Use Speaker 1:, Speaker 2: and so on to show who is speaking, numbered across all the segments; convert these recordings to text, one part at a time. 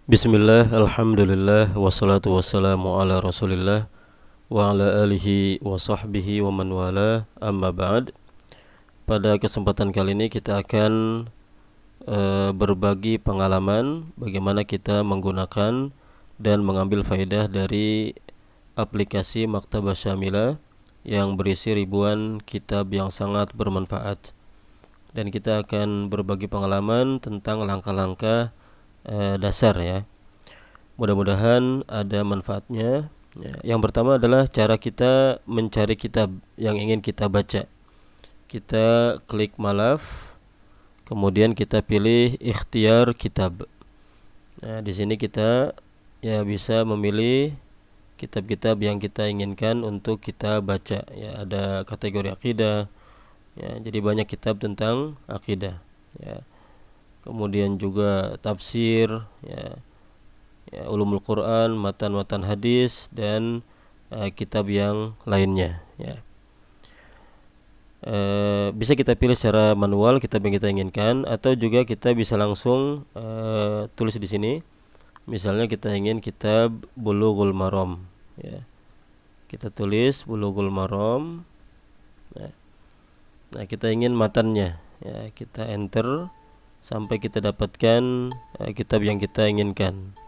Speaker 1: Bismillah, alhamdulillah, wassalatu wassalamu ala rasulillah wa ala alihi wa sahbihi wa man wala, amma ba'd. Pada kesempatan kali ini kita akan berbagi pengalaman bagaimana kita menggunakan dan mengambil faedah dari aplikasi Maktabah Syamilah yang berisi ribuan kitab yang sangat bermanfaat. Dan kita akan berbagi pengalaman tentang langkah-langkah dasar ya. Mudah-mudahan ada manfaatnya. Ya, yang pertama adalah cara kita mencari kitab yang ingin kita baca. Kita klik malaf, kemudian kita pilih ikhtiar kitab. Nah, di sini kita ya bisa memilih kitab-kitab yang kita inginkan untuk kita baca. Ya, ada kategori akidah. Ya, jadi banyak kitab tentang akidah. Ya. Kemudian juga tafsir, ya, ulumul Quran, matan-matan hadis dan kitab yang lainnya. Ya. Bisa kita pilih secara manual kitab yang kita inginkan, atau juga kita bisa langsung tulis di sini. Misalnya kita ingin kitab Bulughul Maram. Ya. Kita tulis Bulughul Maram. Nah, kita ingin matannya. Ya, kita enter sampai kita dapatkan kitab yang kita inginkan.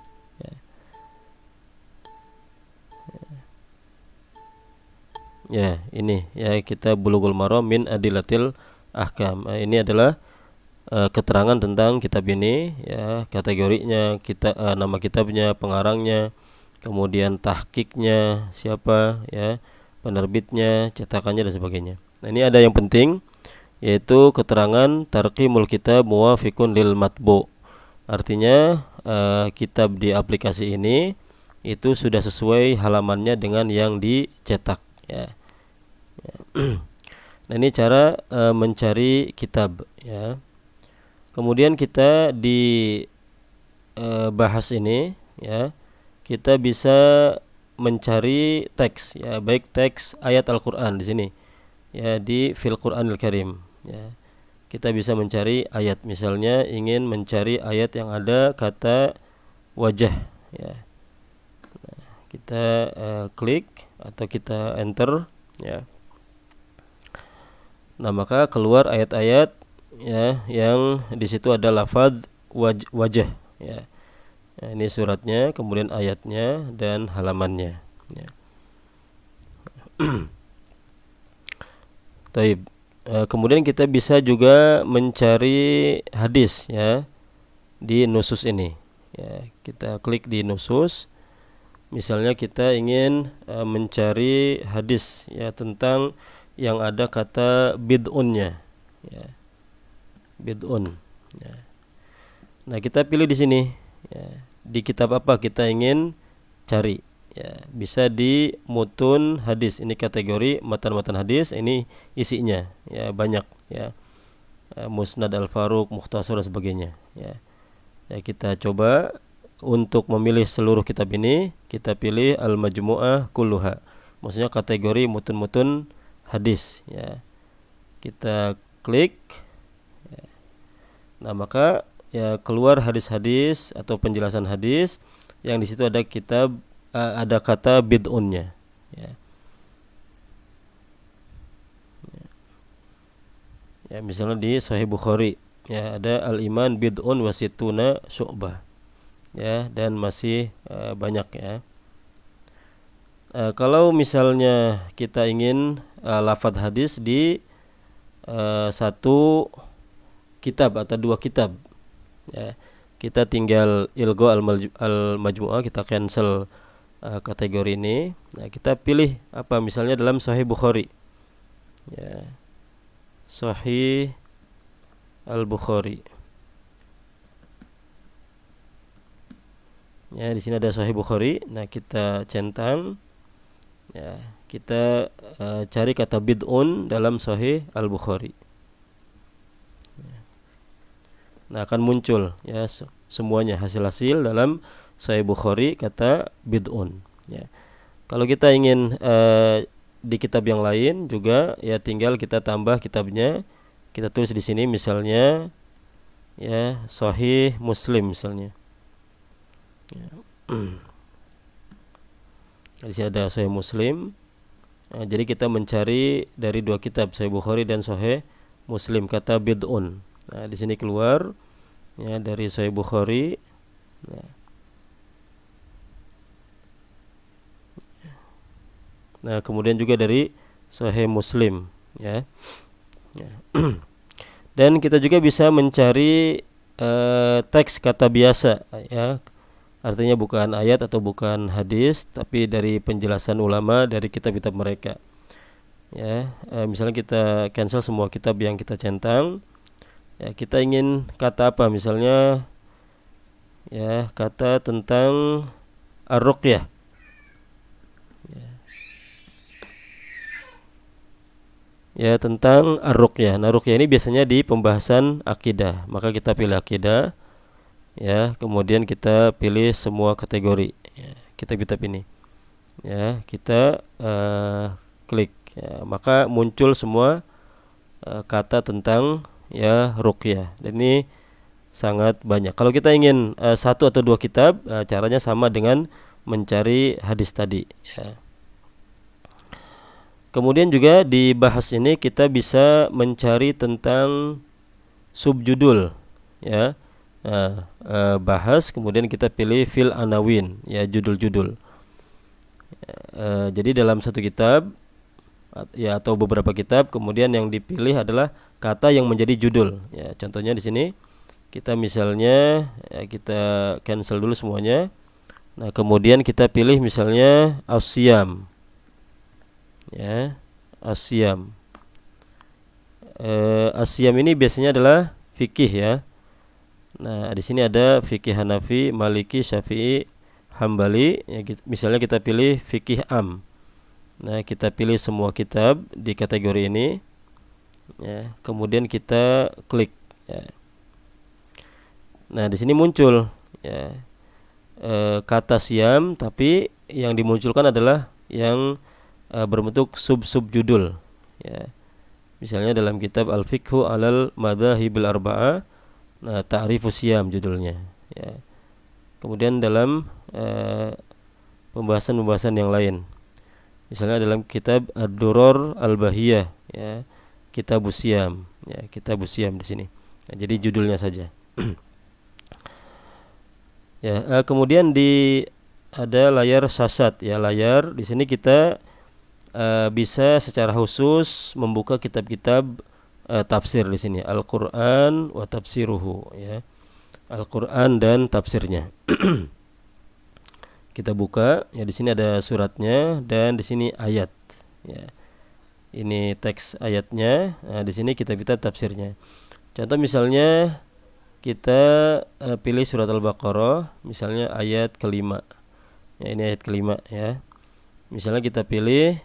Speaker 1: Ya, ini ya kita Bulughul Maram min Adillatil Ahkam. Ini adalah keterangan tentang kitab ini, ya, kategorinya, kita nama kitabnya, pengarangnya, kemudian tahqiqnya siapa, ya, penerbitnya, cetakannya dan sebagainya. Nah, ini ada yang penting, yaitu keterangan tarqimul kitab muwafiqun lil matbu. Artinya kitab di aplikasi ini itu sudah sesuai halamannya dengan yang dicetak, ya. Nah, ini cara mencari kitab, ya. Kemudian kita di bahas ini, ya, kita bisa mencari teks, ya, baik teks ayat Al-Qur'an di sini, ya, di fil Qur'anil Karim, ya. Kita bisa mencari ayat, misalnya ingin mencari ayat yang ada kata wajah, ya. Nah, kita klik atau kita enter, ya. Nah, maka keluar ayat-ayat, ya, yang di situ ada lafaz wajah, ya. Nah, ini suratnya, kemudian ayatnya dan halamannya, ya. Taib. Kemudian kita bisa juga mencari hadis, ya, di nusus ini, ya. Kita klik di nusus. Misalnya kita ingin mencari hadis, ya, tentang yang ada kata bid'unnya, ya, bid'un, ya. Nah, kita pilih di sini, ya, di kitab apa kita ingin cari, ya. Bisa di mutun hadis, ini kategori matan-matan hadis, ini isinya, ya, banyak, ya, Musnad Al-Faruq, Mukhtasar dan sebagainya, ya. Ya, kita coba untuk memilih seluruh kitab ini, kita pilih Al-Majmu'ah Kulluha, maksudnya kategori mutun-mutun hadis, ya. Kita klik, ya. Nah, maka ya keluar hadis-hadis atau penjelasan hadis yang di situ ada kitab ada kata bid'unnya, ya. Ya, misalnya di Sahih Bukhari, ya, ada al-iman bid'un wasituna syu'bah, ya, dan masih banyak, ya. Kalau misalnya kita ingin lafadz hadis di satu kitab atau dua kitab, ya, kita tinggal ilgo al-majmu'ah, kita cancel kategori ini. Nah, kita pilih apa, misalnya dalam Sahih Bukhari, ya, Sahih Al-Bukhari, ya, di sini ada Sahih Bukhari. Nah, kita centang, ya, kita cari kata bid'un dalam Sahih Al-Bukhari. Nah, akan muncul, ya, semuanya hasil-hasil dalam Sahih Bukhari kata bid'un, ya. Kalau kita ingin di kitab yang lain juga, ya, tinggal kita tambah kitabnya. Kita tulis di sini misalnya, ya, Sahih Muslim misalnya. Ya. Di sini ada Sahih Muslim. Jadi kita mencari dari dua kitab, Sahih Bukhari dan Sahih Muslim, kata bid'un. Nah, di sini keluar ya dari Sahih Bukhari. Nah, kemudian juga dari Sahih Muslim, ya. Ya. Dan kita juga bisa mencari teks kata biasa, ya. Artinya bukan ayat atau bukan hadis, tapi dari penjelasan ulama dari kitab-kitab mereka. Ya, misalnya kita cancel semua kitab yang kita centang. Ya, kita ingin kata apa? Misalnya, ya, kata tentang ar-ruqyah. Ya, tentang ar-ruqyah. Nah, ruqyah ini biasanya di pembahasan akidah. Maka kita pilih akidah, ya. Kemudian kita pilih semua kategori, ya, kitab-kitab ini. Ya, kita klik. Ya, maka muncul semua kata tentang ya ruqyah. Dan ini sangat banyak. Kalau kita ingin satu atau dua kitab, caranya sama dengan mencari hadis tadi. Ya. Kemudian juga di bahas ini kita bisa mencari tentang subjudul, ya. Bahas, kemudian kita pilih fil anawin, ya, judul-judul. Jadi dalam satu kitab, ya, atau beberapa kitab, kemudian yang dipilih adalah kata yang menjadi judul. Ya, contohnya di sini kita misalnya, ya, kita cancel dulu semuanya. Nah, kemudian kita pilih misalnya asyam. Ya, asyam. Asyam ini biasanya adalah fikih, ya. Nah, di sini ada fikih Hanafi, Maliki, Syafi'i, Hambali. Ya, misalnya kita pilih fikih am. Nah, kita pilih semua kitab di kategori ini. Ya, kemudian kita klik. Ya. Nah, di sini muncul, ya, kata siam, tapi yang dimunculkan adalah yang berbentuk sub-sub-judul, ya. Misalnya dalam kitab Al-Fiqhu 'alal Madzahibil Arba'ah, nah, Ta'rifus Siyam judulnya, ya. Kemudian dalam pembahasan-pembahasan yang lain, misalnya dalam kitab Ad-Duror Al-Bahiyah, ya, Kitabus Siyam, ya, Kitabus Siyam di sini. Nah, jadi judulnya saja. Ya, kemudian ada layar sasat, ya, layar di sini kita bisa secara khusus membuka kitab-kitab tafsir di sini, Al-Qur'an wa tafsiruhu, ya. Al-Qur'an dan tafsirnya. Kita buka, ya, di sini ada suratnya dan di sini ayat, ya. Ini teks ayatnya. Nah, di sini kitab-kitab tafsirnya. Contoh misalnya kita pilih surat Al-Baqarah, misalnya ayat kelima. Ya, ini ayat kelima, ya. Misalnya kita pilih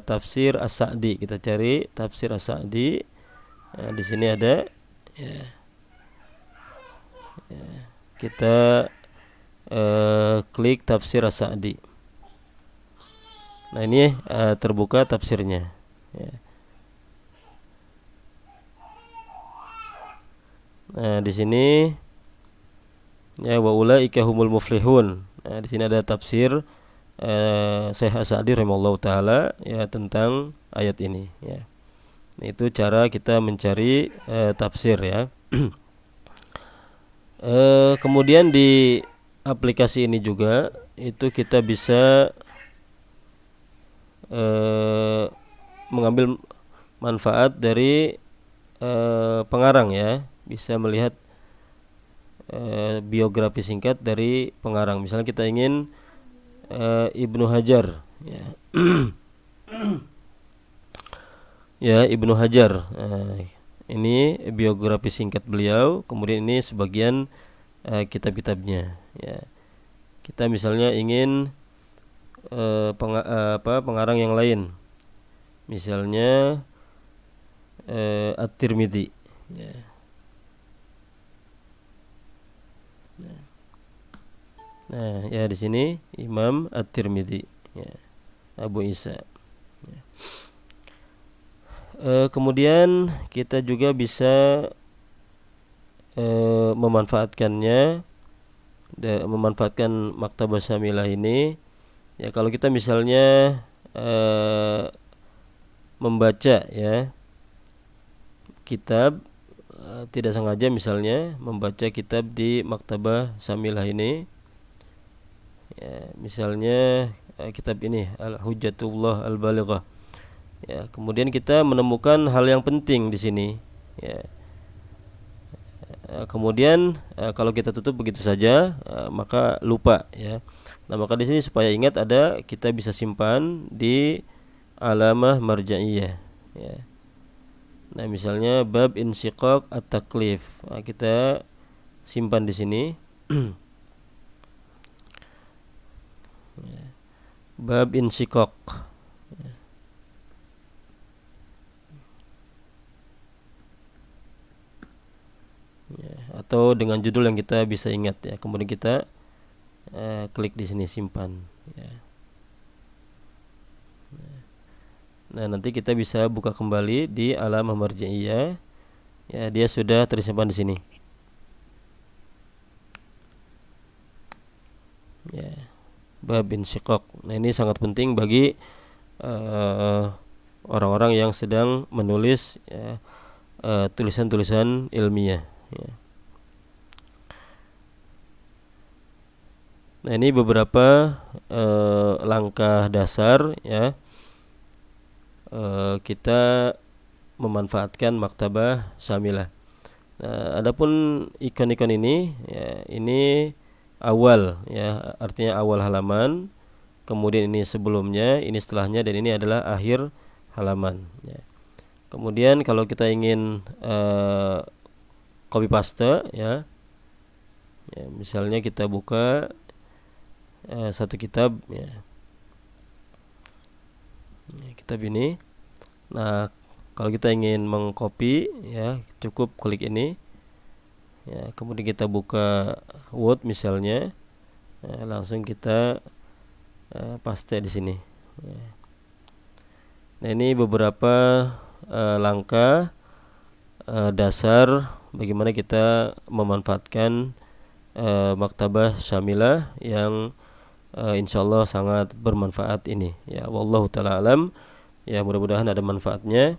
Speaker 1: tafsir As-Sa'di, kita cari tafsir As-Sa'di. Nah, di sini ada, ya. Ya, kita klik tafsir As-Sa'di. Nah, ini terbuka tafsirnya, ya. Nah, di sini, ya, wa ulaika humul muflihun. Nah, di sini ada tafsir Syekh As-Sa'di rahimahullahu taala, ya, tentang ayat ini, ya. Nah, itu cara kita mencari tafsir, ya. Kemudian di aplikasi ini juga itu kita bisa mengambil manfaat dari pengarang, ya. Bisa melihat biografi singkat dari pengarang. Misalnya kita ingin Ibnu Hajar, ya. Ya, Ibnu Hajar. Ini biografi singkat beliau, kemudian ini sebagian kitab-kitabnya, ya. Kita misalnya ingin pengarang yang lain, misalnya At-Tirmidzi, ya. Nah, ya, di sini Imam At-Tirmidzi, ya, Abu Isa, ya. Kemudian kita juga bisa memanfaatkannya memanfaatkan maktabah syamilah ini, ya kalau kita misalnya membaca ya kitab, tidak sengaja misalnya membaca kitab di maktabah syamilah ini, ya, misalnya kitab ini Al-Hujjatullah Al-Balighah, ya, kemudian kita menemukan hal yang penting di sini, ya. Kemudian kalau kita tutup begitu saja, maka lupa, ya. Nah, maka di sini supaya ingat ada, kita bisa simpan di alamah marja'iyah, ya. Nah, misalnya bab insyiqaq at-taklif, nah, kita simpan di sini. Bab insyiqaq, ya, atau dengan judul yang kita bisa ingat, ya. Kemudian kita klik di sini simpan, ya. Nah, nanti kita bisa buka kembali di alamah marja'iyah, ya, dia sudah tersimpan di sini, ya. Bab insyiqaq. Nah, ini sangat penting bagi orang-orang yang sedang menulis, ya, tulisan-tulisan ilmiah, ya. Nah, ini beberapa langkah dasar, ya, kita memanfaatkan maktabah syamilah. Nah, adapun ikon-ikon ini, ya, ini awal, ya, artinya awal halaman. Kemudian ini sebelumnya, ini setelahnya, dan ini adalah akhir halaman, ya. Kemudian kalau kita ingin copy paste, ya, misalnya kita buka satu kitab, ya, kitab ini. Nah, kalau kita ingin mengcopy, ya, cukup klik ini, ya, kemudian kita buka Word misalnya, ya, langsung kita paste di sini, ya. Nah, ini beberapa langkah dasar bagaimana kita memanfaatkan maktabah syamilah yang insyaallah sangat bermanfaat ini, ya. Wallahu taala alam, ya, mudah-mudahan ada manfaatnya.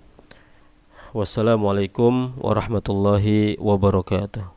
Speaker 1: Wassalamualaikum warahmatullahi wabarakatuh.